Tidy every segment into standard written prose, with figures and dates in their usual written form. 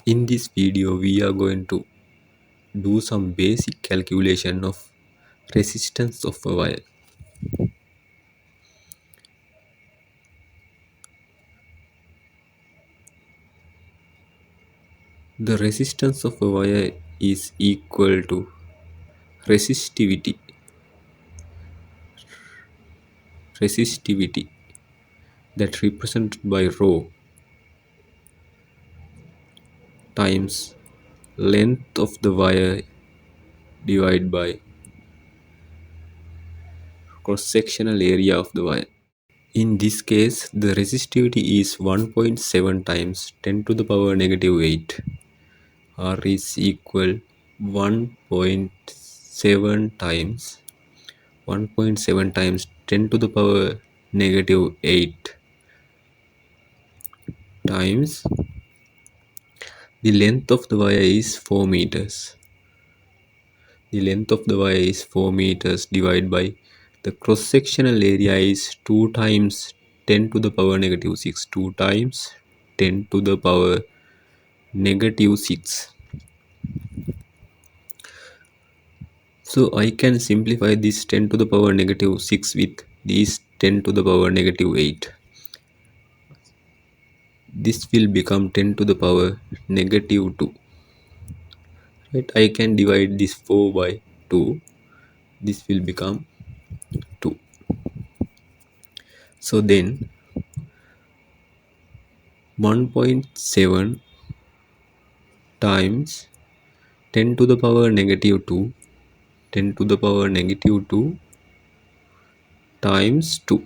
In this video, we are going to do some basic calculation of resistance of a wire. The resistance of a wire is equal to resistivity that represented by rho times length of the wire divided by cross-sectional area of the wire. In this case, the resistivity is 1.7 times 10 to the power negative 8. R is equal 1.7 times 10 to the power negative 8 times the length of the wire is 4 meters. The length of the wire is 4 meters divided by the cross-sectional area is 2 times 10 to the power negative 6. 2 times 10 to the power negative 6. So I can simplify this 10 to the power negative 6 with this 10 to the power negative 8. This will become 10 to the power negative 2. Right? I can divide this 4 by 2. This will become 2. So then 1.7 times 10 to the power negative 2, 10 to the power negative 2 times 2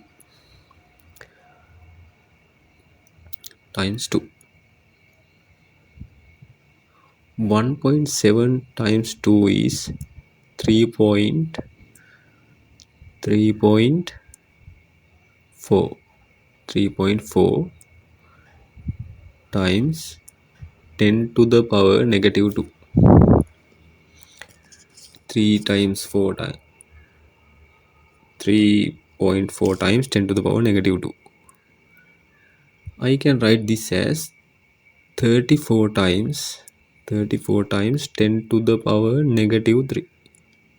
times 2. 1.7 times 2 is 3.4 times 10 to the power negative 2. 3 times 4 times 3.4 times 10 to the power negative 2. I can write this as 34 times 10 to the power negative 3.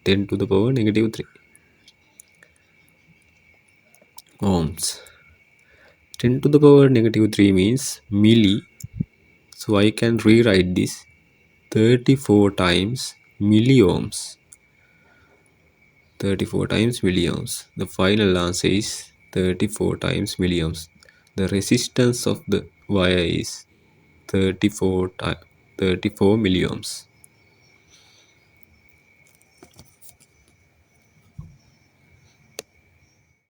10 to the power negative 3 ohms. 10 to the power negative 3 means milli. So I can rewrite this 34 times milliohms. 34 times milliohms. The final answer is 34 times milliohms. The resistance of the wire is 34 milliohms.